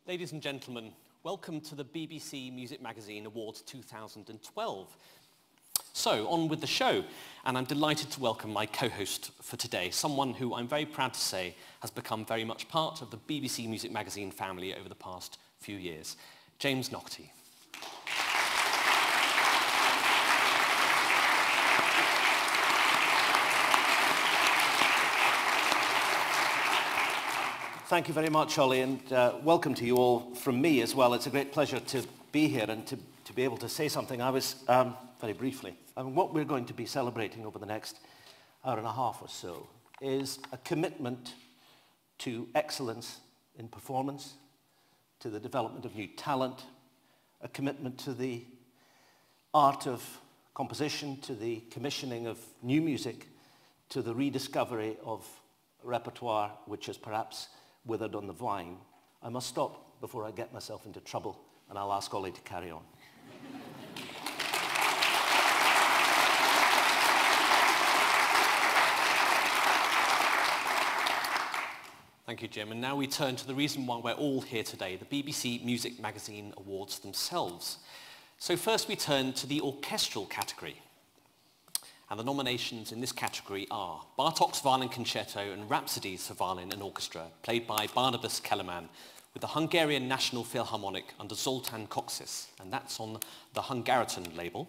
Ladies and gentlemen, welcome to the BBC Music Magazine Awards 2012. So, on with the show, and I'm delighted to welcome my co-host for today, someone who I'm very proud to say has become very much part of the BBC Music Magazine family over the past few years, James Naughtie. Thank you very much, Ollie, and welcome to you all from me as well. It's a great pleasure to be here and to be able to say something. I was, very briefly, what we're going to be celebrating over the next hour and a half or so is a commitment to excellence in performance, to the development of new talent, a commitment to the art of composition, to the commissioning of new music, to the rediscovery of repertoire which has perhaps withered on the vine. I must stop before I get myself into trouble, and I'll ask Ollie to carry on. Thank you, Jim. And now we turn to the reason why we're all here today, the BBC Music Magazine Awards themselves. So first we turn to the orchestral category. And the nominations in this category are Bartók's Violin Concerto and Rhapsodies for Violin and Orchestra, played by Barnabas Kelemen, with the Hungarian National Philharmonic under Zoltán Kocsis, and that's on the Hungarian label.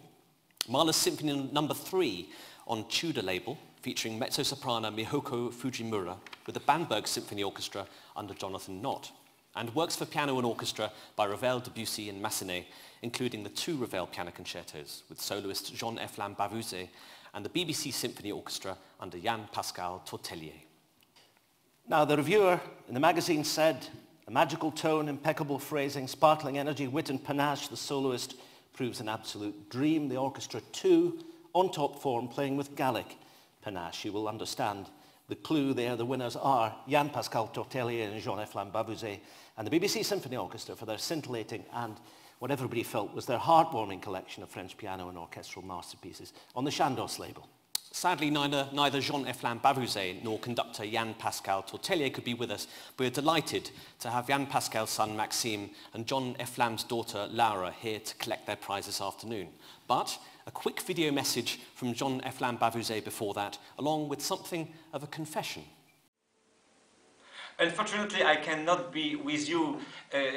Mahler's Symphony No. 3 on Tudor label, featuring mezzo-soprano Mihoko Fujimura, with the Bamberg Symphony Orchestra under Jonathan Nott, and works for piano and orchestra by Ravel, Debussy and Massenet, including the 2 Ravel piano concertos with soloist Jean-F. Lambavuzet and the BBC Symphony Orchestra under Jan-Pascal Tortelier. Now, the reviewer in the magazine said, a magical tone, impeccable phrasing, sparkling energy, wit and panache, the soloist proves an absolute dream. The orchestra too, on top form, playing with Gallic panache. You will understand the clue there. The winners are Jan-Pascal Tortelier and Jean-F. Lambavuzet, and the BBC Symphony Orchestra for their scintillating and what everybody felt was their heartwarming collection of French piano and orchestral masterpieces on the Chandos label. Sadly, neither Jean-F. Lambavuzet nor conductor Jan-Pascal Tortelier could be with us, but we're delighted to have Jan-Pascal's son Maxime and John F. Lamb's daughter Laura here to collect their prize this afternoon. But a quick video message from John F. Lambavuzet before that, along with something of a confession. Unfortunately, I cannot be with you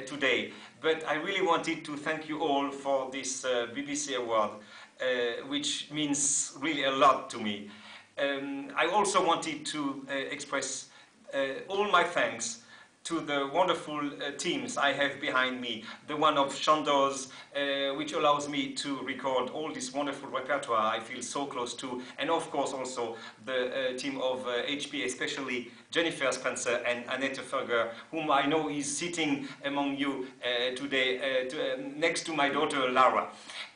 today, but I really wanted to thank you all for this BBC award, which means really a lot to me. I also wanted to express all my thanks to the wonderful teams I have behind me, the one of Chandos, which allows me to record all this wonderful repertoire I feel so close to, and of course also the team of HP, especially Jennifer Spencer and Annette Ferger, whom I know is sitting among you today next to my daughter Laura.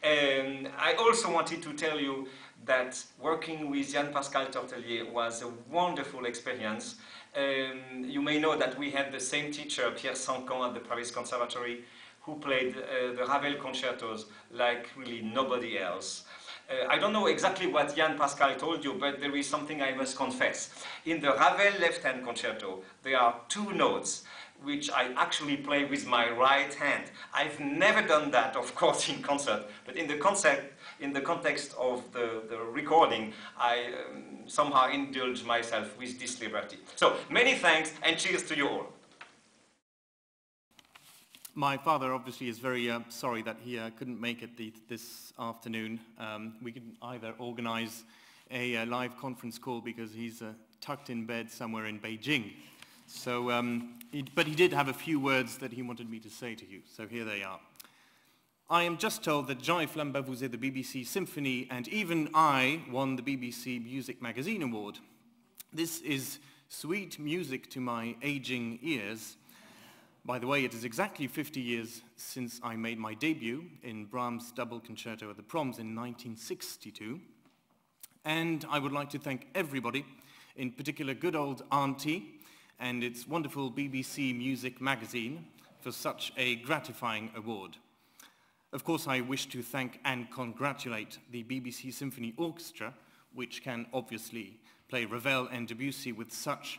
I also wanted to tell you that working with Jan-Pascal Tortelier was a wonderful experience. You may know that we had the same teacher, Pierre Sancan, at the Paris Conservatory, who played the Ravel concertos like really nobody else. I don't know exactly what Jan-Pascal told you, but there is something I must confess. In the Ravel left-hand concerto, there are 2 notes which I actually play with my right hand. I've never done that, of course, in concert, but in the context of the recording, I somehow indulge myself with this liberty. So, many thanks and cheers to you all. My father obviously is very sorry that he couldn't make it this afternoon. We can either organize a live conference call because he's tucked in bed somewhere in Beijing. So, but he did have a few words that he wanted me to say to you, so here they are. I am just told that Jean-F. Lambavuzet, the BBC Symphony, and even I won the BBC Music Magazine Award. This is sweet music to my aging ears. By the way, it is exactly 50 years since I made my debut in Brahms' Double Concerto at the Proms in 1962. And I would like to thank everybody, in particular good old Auntie and its wonderful BBC Music Magazine, for such a gratifying award. Of course, I wish to thank and congratulate the BBC Symphony Orchestra, which can obviously play Ravel and Debussy with such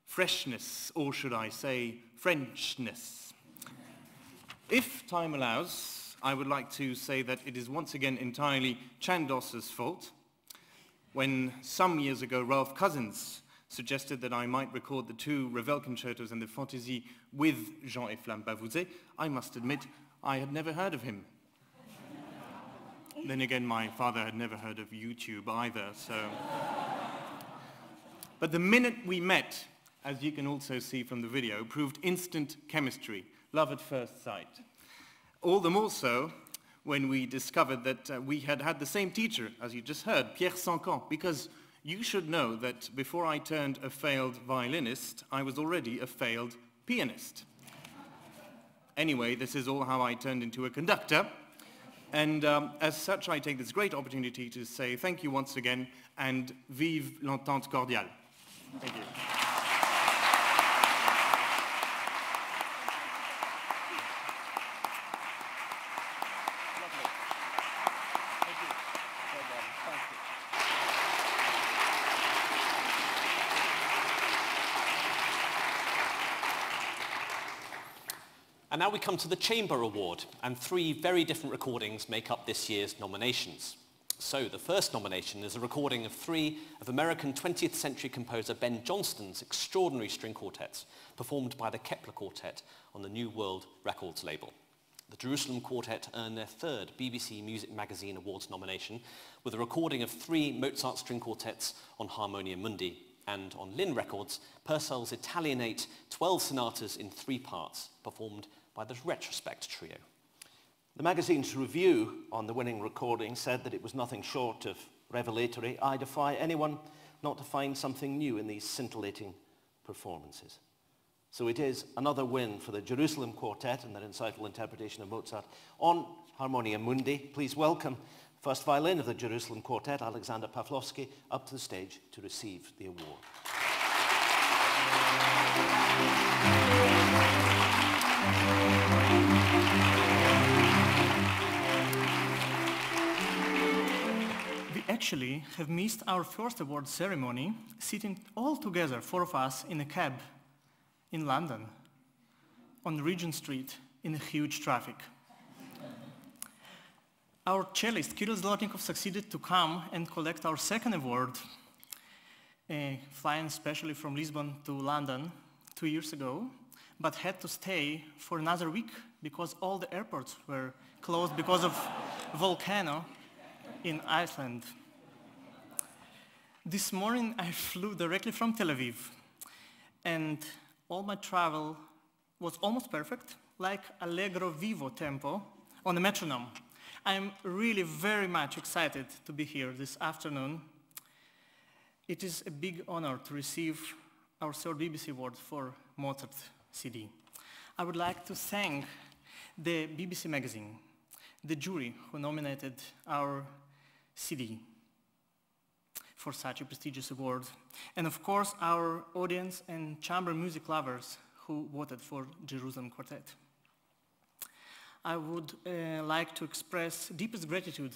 freshness, or should I say, Frenchness. If time allows, I would like to say that it is once again entirely Chandos's fault. When some years ago Ralph Cousins suggested that I might record the 2 Ravel concertos and the Fantaisie with Jean-Efflam Bavouzet, I must admit I had never heard of him. Then again, my father had never heard of YouTube either, so... But the minute we met, as you can also see from the video, proved instant chemistry, love at first sight. All the more so when we discovered that we had had the same teacher, as you just heard, Pierre Sancan, because you should know that before I turned a failed violinist, I was already a failed pianist. Anyway, this is all how I turned into a conductor. And as such, I take this great opportunity to say thank you once again and vive l'entente cordiale. Thank you. And now we come to the Chamber Award, and 3 very different recordings make up this year's nominations. So the first nomination is a recording of 3 of American 20th century composer Ben Johnston's extraordinary string quartets, performed by the Kepler Quartet on the New World Records label. The Jerusalem Quartet earned their 3rd BBC Music Magazine Awards nomination with a recording of 3 Mozart string quartets on Harmonia Mundi, and on Lynn Records, Purcell's Italianate 12 sonatas in 3 parts, performed by the Retrospect Trio. The magazine's review on the winning recording said that it was nothing short of revelatory. I defy anyone not to find something new in these scintillating performances. So it is another win for the Jerusalem Quartet and their insightful interpretation of Mozart on Harmonia Mundi. Please welcome first violin of the Jerusalem Quartet, Alexander Pawlowski, up to the stage to receive the award. We actually have missed our first award ceremony, sitting all together, 4 of us, in a cab in London, on Regent Street, in a huge traffic. Our cellist, Kirill Zlotnikov, succeeded to come and collect our second award, flying specially from Lisbon to London 2 years ago, but had to stay for another week because all the airports were closed because of volcano in Iceland. This morning I flew directly from Tel Aviv, and all my travel was almost perfect, like allegro vivo tempo on a metronome. I'm really very much excited to be here this afternoon. It is a big honor to receive our 3rd BBC Award for Mozart CD. I would like to thank the BBC Magazine, the jury who nominated our CD for such a prestigious award, and of course our audience and chamber music lovers who voted for Jerusalem Quartet. I would like to express deepest gratitude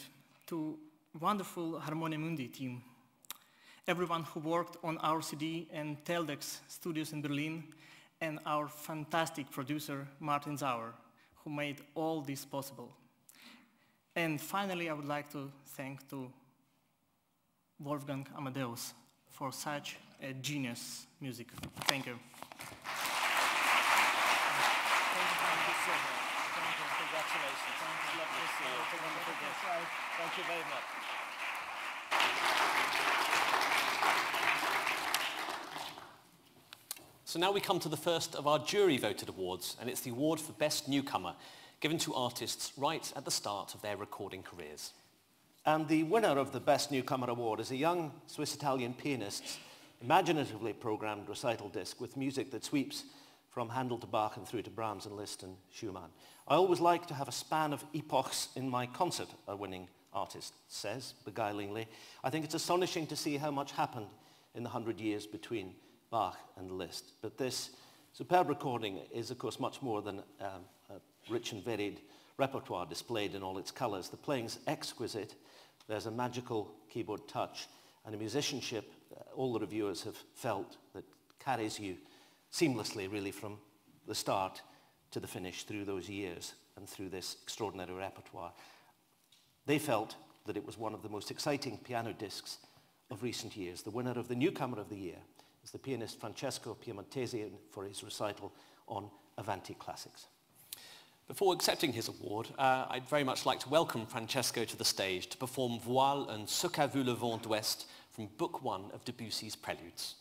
to wonderful Harmonia Mundi team, everyone who worked on our CD and Teldex studios in Berlin, and our fantastic producer Martin Sauer, who made all this possible. And finally, I would like to thank to Wolfgang Amadeus for such a genius music. Thank you. Congratulations. Lovely to see you. Thank you very much. So now we come to the first of our jury-voted awards, and it's the award for Best Newcomer, given to artists right at the start of their recording careers. And the winner of the Best Newcomer Award is a young Swiss-Italian pianist's imaginatively programmed recital disc with music that sweeps from Handel to Bach and through to Brahms and Liszt and Schumann. I always like to have a span of epochs in my concert, a winning artist says, beguilingly. I think it's astonishing to see how much happened in the 100 years between Bach and Liszt. But this superb recording is, of course, much more than a rich and varied repertoire displayed in all its colors. The playing's exquisite. There's a magical keyboard touch and a musicianship all the reviewers have felt that carries you seamlessly, really, from the start to the finish through those years and through this extraordinary repertoire. They felt that it was one of the most exciting piano discs of recent years. The winner of the Newcomer of the Year is the pianist Francesco Piemontesi for his recital on Avanti Classics. Before accepting his award, I'd very much like to welcome Francesco to the stage to perform Voile and Ce qu'a vu le vent d'ouest from Book 1 of Debussy's Preludes.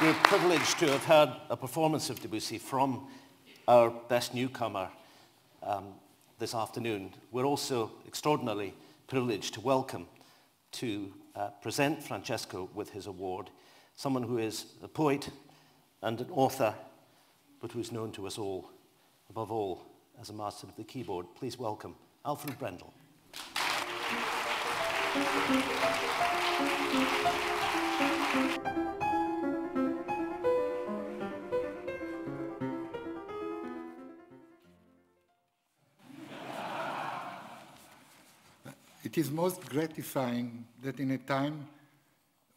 We're privileged to have heard a performance of Debussy from our best newcomer this afternoon. We're also extraordinarily privileged to welcome, to present Francesco with his award, someone who is a poet and an author, but who's known to us all, above all, as a master of the keyboard. Please welcome Alfred Brendel. It is most gratifying that in a time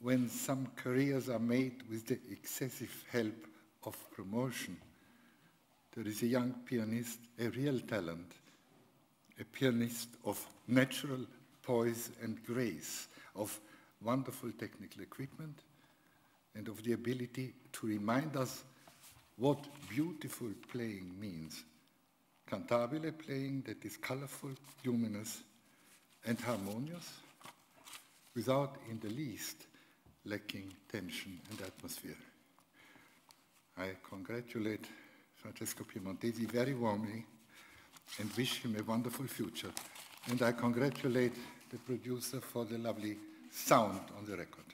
when some careers are made with the excessive help of promotion, there is a young pianist, a real talent, a pianist of natural poise and grace, of wonderful technical equipment, and of the ability to remind us what beautiful playing means. Cantabile playing that is colorful, luminous, and harmonious, without in the least lacking tension and atmosphere. I congratulate Francesco Piemontesi very warmly and wish him a wonderful future. And I congratulate the producer for the lovely sound on the record.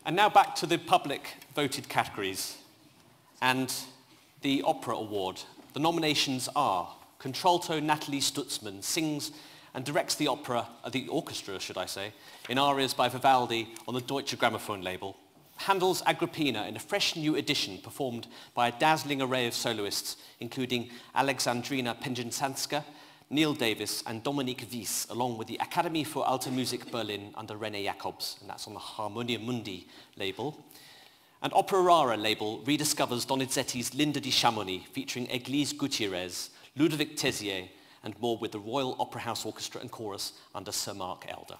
And now back to the public voted categories and the Opera Award. The nominations are contralto Natalie Stutzmann sings and directs the orchestra, should I say, in arias by Vivaldi on the Deutsche Grammophon label. Handel's Agrippina in a fresh new edition performed by a dazzling array of soloists, including Alexandrina Penjensanska, Neil Davis and Dominique Wies, along with the Academy for Alte Musik Berlin under René Jacobs, and that's on the Harmonia Mundi label. And Opera Rara label rediscovers Donizetti's Linda di Chamonix, featuring Église Gutierrez, Ludovic Tézier, and more with the Royal Opera House Orchestra and Chorus under Sir Mark Elder.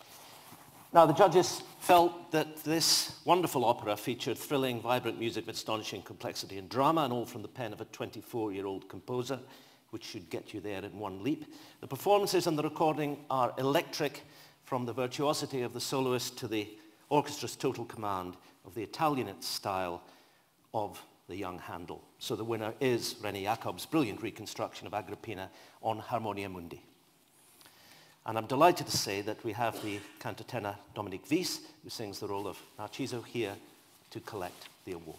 Now, the judges felt that this wonderful opera featured thrilling, vibrant music of astonishing complexity and drama, and all from the pen of a 24-year-old composer, which should get you there in one leap. The performances and the recording are electric, from the virtuosity of the soloist to the orchestra's total command of the Italianate style of the young Handel. So the winner is René Jacobs' brilliant reconstruction of Agrippina on Harmonia Mundi. And I'm delighted to say that we have the cantatenor Dominique Wies, who sings the role of Narciso, here to collect the award.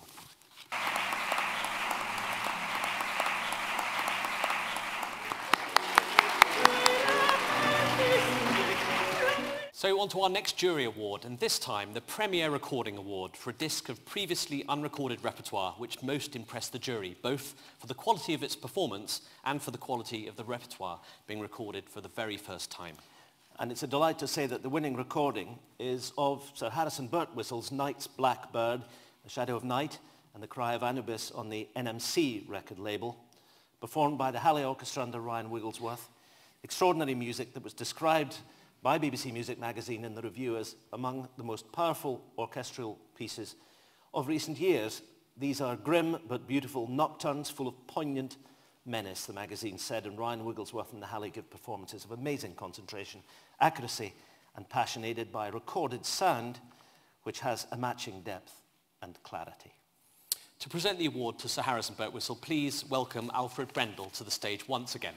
So on to our next jury award, and this time the Premier Recording Award for a disc of previously unrecorded repertoire which most impressed the jury, both for the quality of its performance and for the quality of the repertoire being recorded for the very first time. And it's a delight to say that the winning recording is of Sir Harrison Birtwhistle's Night's Blackbird, The Shadow of Night, and The Cry of Anubis on the NMC record label, performed by the Halle Orchestra under Ryan Wigglesworth. Extraordinary music that was described by BBC Music Magazine in the review as among the most powerful orchestral pieces of recent years. These are grim but beautiful nocturnes full of poignant menace, the magazine said, and Ryan Wigglesworth and the Halle give performances of amazing concentration, accuracy, and passion, aided by recorded sound which has a matching depth and clarity. To present the award to Sir Harrison Birtwhistle, please welcome Alfred Brendel to the stage once again.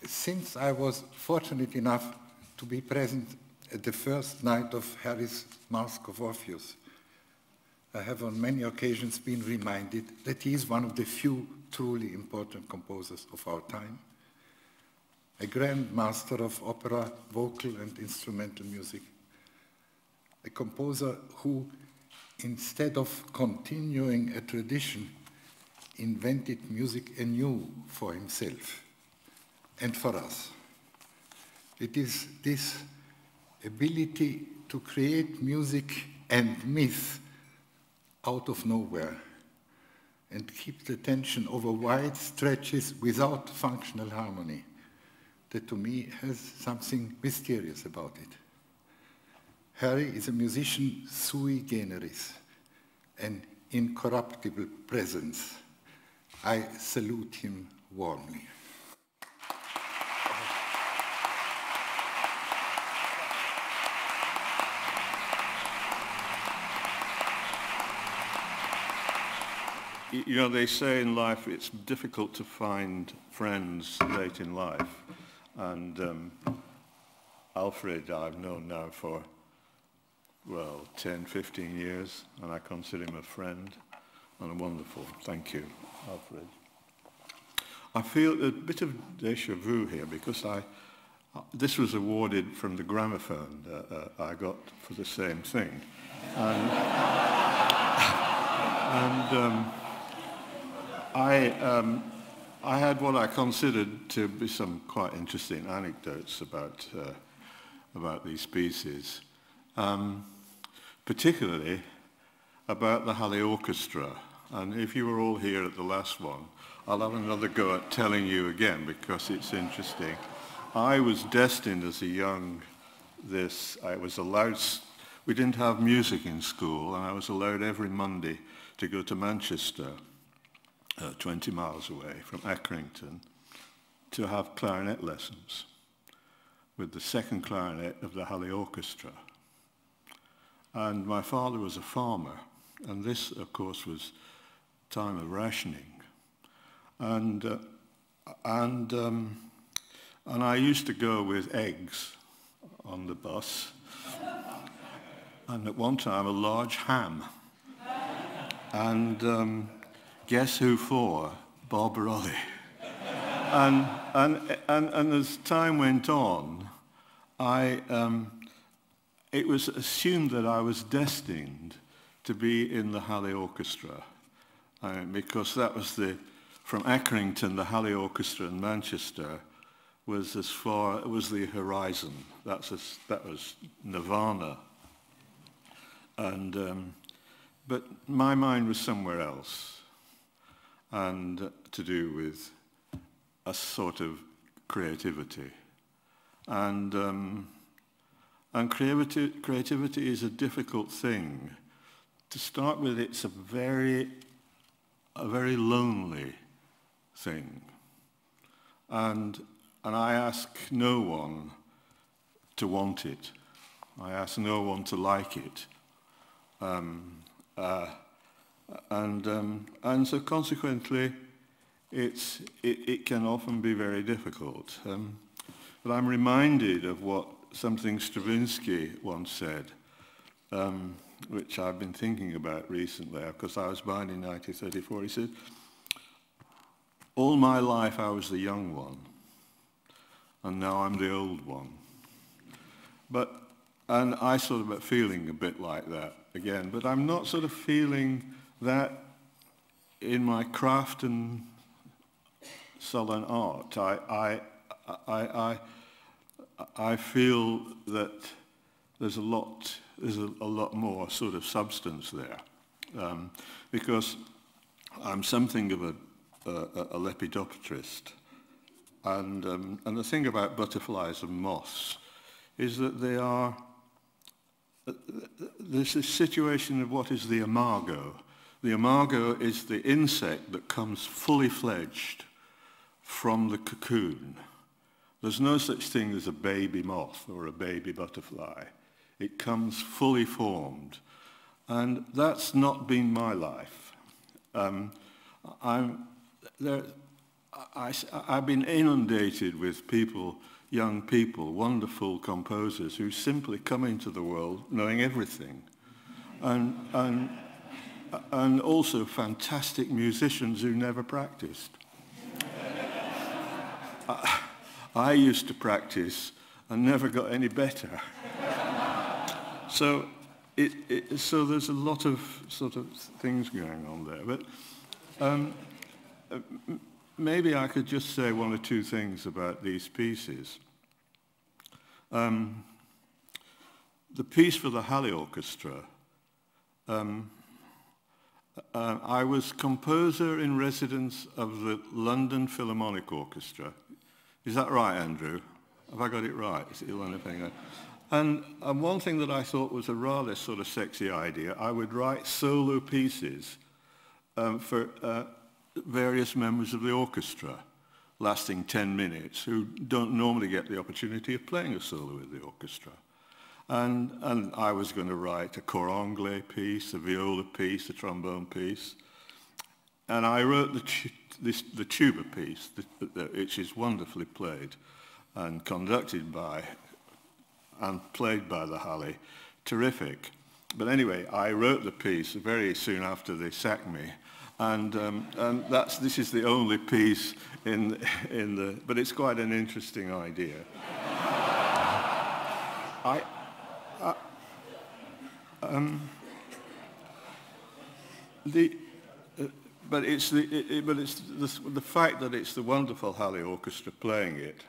Since I was fortunate enough to be present at the first night of Harry's Masque of Orpheus, I have on many occasions been reminded that he is one of the few truly important composers of our time, a grand master of opera, vocal and instrumental music, a composer who, instead of continuing a tradition, invented music anew for himself and for us. It is this ability to create music and myth out of nowhere and keep the tension over wide stretches without functional harmony that to me has something mysterious about it. Harry is a musician sui generis, an incorruptible presence. I salute him warmly. You know, they say in life it's difficult to find friends late in life. And Alfred I've known now for, well, 10, 15 years, and I consider him a friend and a wonderful. Thank you, Alfred. I feel a bit of déjà vu here because this was awarded from the gramophone I got for the same thing. And, I had what I considered to be some quite interesting anecdotes about these pieces, particularly about the Halle Orchestra. And if you were all here at the last one, I'll have another go at telling you again because it's interesting. I was destined as a young I was allowed, we didn't have music in school, and I was allowed every Monday to go to Manchester, 20 miles away from Accrington, to have clarinet lessons with the second clarinet of the Halle Orchestra. And my father was a farmer, and this, of course, was time of rationing. And I used to go with eggs on the bus, and at one time a large ham. And guess who for? Barbarolli. And as time went on, it was assumed that I was destined to be in the Halle Orchestra, because that was from Accrington, the Halle Orchestra in Manchester was as far, it was the horizon. That was nirvana. And but my mind was somewhere else, and to do with a sort of creativity. And creativity is a difficult thing. To start with, it's a very lonely thing. And I ask no one to want it. I ask no one to like it. And so consequently, it can often be very difficult. But I'm reminded of something Stravinsky once said, which I've been thinking about recently, because I was born in 1934. He said, "All my life I was the young one, and now I'm the old one." And I sort of feeling a bit like that again, but I'm not sort of feeling that in my craft and sullen art. I feel that there's a lot more sort of substance there, because I'm something of a lepidopterist, and the thing about butterflies and moths is that there's this situation of what is the imago. The imago is the insect that comes fully fledged from the cocoon. There's no such thing as a baby moth or a baby butterfly. It comes fully formed. And that's not been my life. I've been inundated with young people, wonderful composers who simply come into the world knowing everything. And also fantastic musicians who never practiced. I used to practice and never got any better. So there's a lot of sort of things going on there. But maybe I could just say one or two things about these pieces. The piece for the Halle Orchestra, I was composer in residence of the London Philharmonic Orchestra. Is that right, Andrew? Have I got it right? Is it the one thing? And one thing that I thought was a rather sort of sexy idea, I would write solo pieces for various members of the orchestra, lasting 10 minutes, who don't normally get the opportunity of playing a solo with the orchestra. And I was going to write a cor anglais piece, a viola piece, a trombone piece. And I wrote the tuba piece, which is wonderfully played and conducted by and played by the Halle. Terrific. But anyway, I wrote the piece very soon after they sacked me. And this is the only piece but it's quite an interesting idea. But it's the fact that it's the wonderful Halle Orchestra playing it,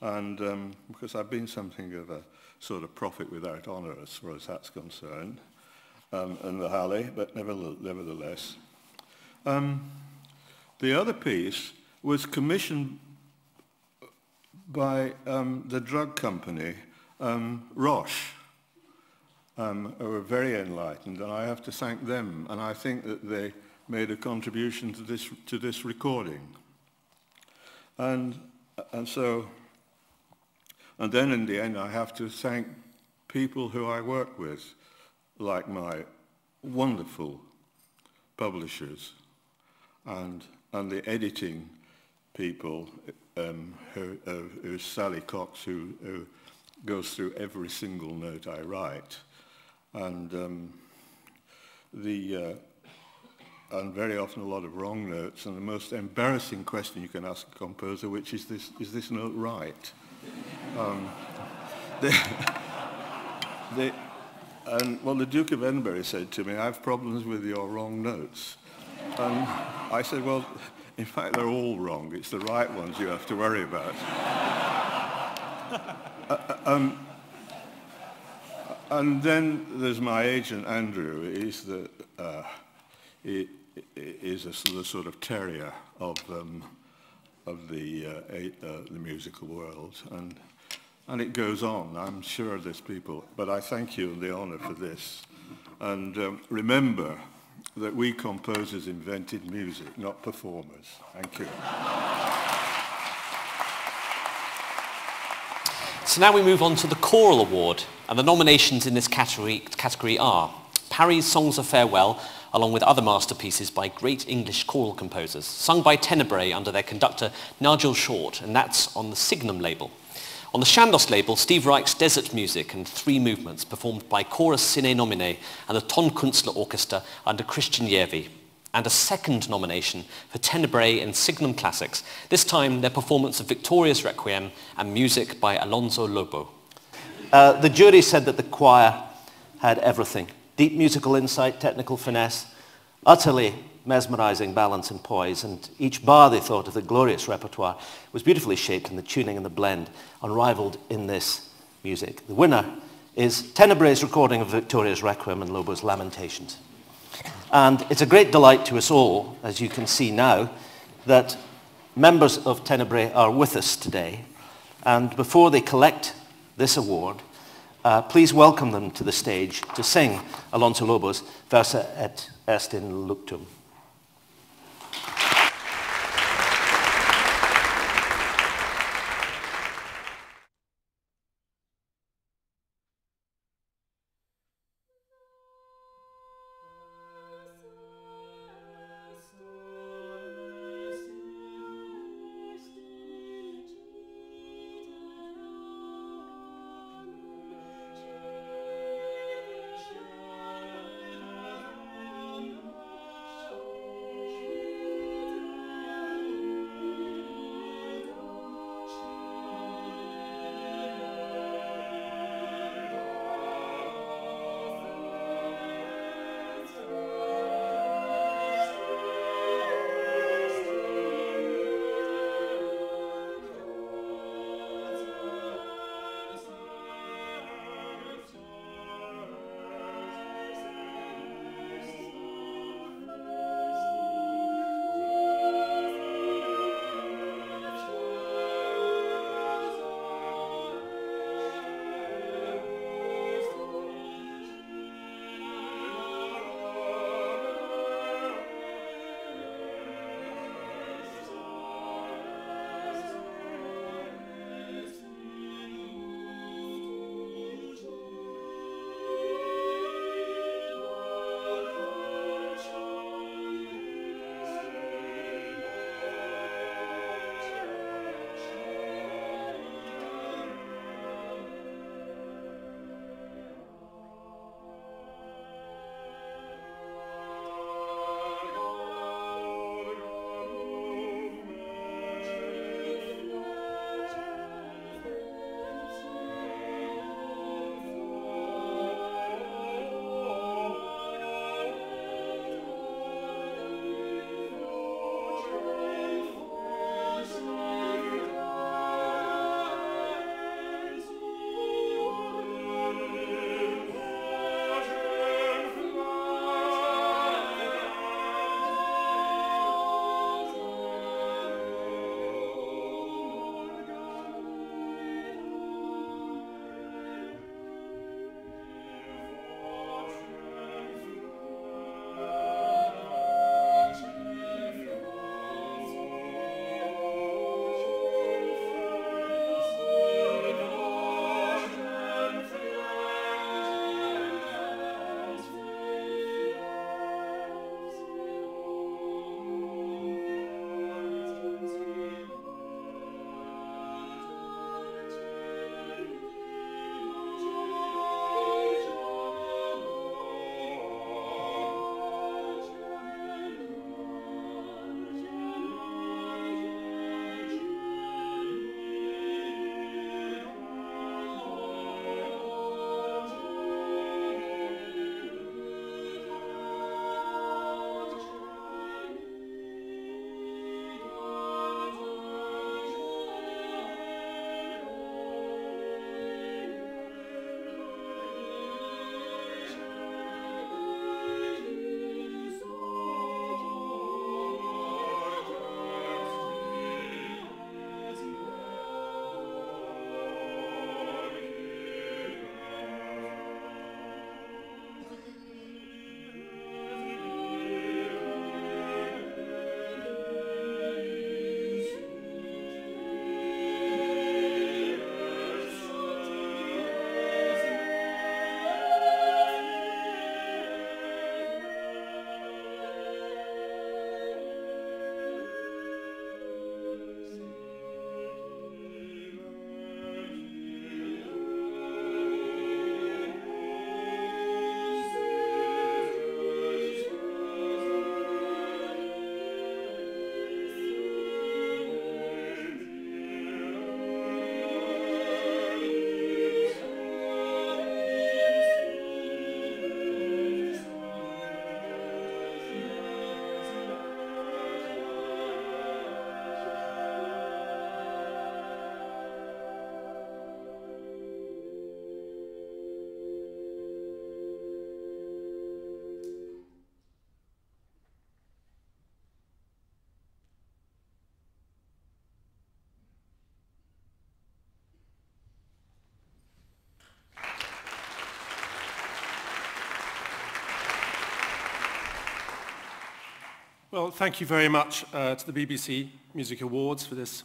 and because I've been something of a sort of prophet without honour as far as that's concerned, and the Halle, but nevertheless. The other piece was commissioned by the drug company Roche, who were very enlightened, and I have to thank them, and I think that they made a contribution to this recording. And then in the end I have to thank people who I work with, like my wonderful publishers and the editing people, who's Sally Cox, who goes through every single note I write, and very often a lot of wrong notes, and the most embarrassing question you can ask a composer, which is this note right? The Duke of Edinburgh said to me, I have problems with your wrong notes. And I said, well, in fact, they're all wrong. It's the right ones you have to worry about. And then there's my agent, Andrew. He is the sort of terrier of the musical world, and it goes on. I'm sure there's people, but I thank you and the honour for this. And remember that we composers invented music, not performers. Thank you. So now we move on to the Choral Award, and the nominations in this category are Parry's Songs of Farewell, along with other masterpieces by great English choral composers, sung by Tenebrae under their conductor Nigel Short, and that's on the Signum label. On the Chandos label, Steve Reich's Desert Music and Three Movements, performed by Chorus Sine Nomine and the Tonkünstler Orchestra under Christian Järvi. And a second nomination for Tenebrae and Signum Classics, this time their performance of Victoria's Requiem and music by Alonso Lobo. The jury said that the choir had everything. Deep musical insight, technical finesse, utterly mesmerizing balance and poise, and each bar, they thought, of the glorious repertoire was beautifully shaped in the tuning and the blend, unrivaled in this music. The winner is Tenebrae's recording of Victoria's Requiem and Lobo's Lamentations. And it's a great delight to us all, as you can see now, that members of Tenebrae are with us today. And before they collect this award, please welcome them to the stage to sing Alonso Lobo's Versa et est in Luctum. Well, thank you very much to the BBC Music Awards for this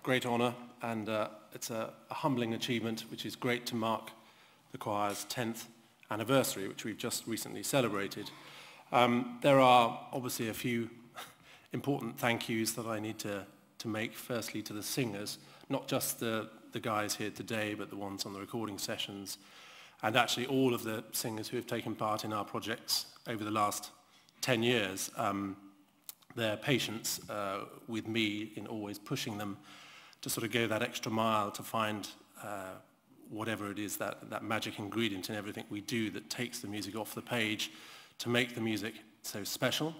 great honour, and it's a humbling achievement which is great to mark the choir's 10th anniversary, which we've just recently celebrated. There are obviously a few important thank yous that I need to make, firstly to the singers, not just the guys here today, but the ones on the recording sessions, and actually all of the singers who have taken part in our projects over the last 10 years. Their patience with me in always pushing them to sort of go that extra mile to find whatever it is, that magic ingredient in everything we do that takes the music off the page to make the music so special.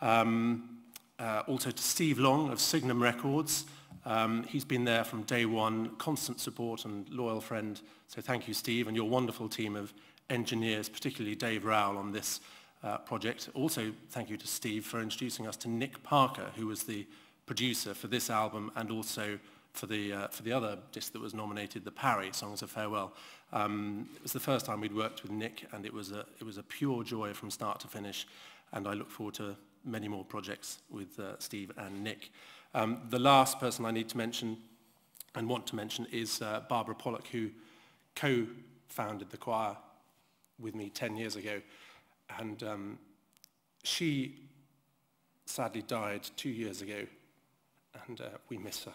Also to Steve Long of Signum Records. He's been there from day one, constant support and loyal friend. So thank you, Steve, and your wonderful team of engineers, particularly Dave Rowell on this project. Also, thank you to Steve for introducing us to Nick Parker, who was the producer for this album and also for the other disc that was nominated, the Parry, Songs of Farewell. It was the first time we'd worked with Nick, and it was a pure joy from start to finish, and I look forward to many more projects with Steve and Nick. The last person I need to mention and want to mention is Barbara Pollock, who co-founded the choir with me 10 years ago. And she sadly died 2 years ago, and we miss her.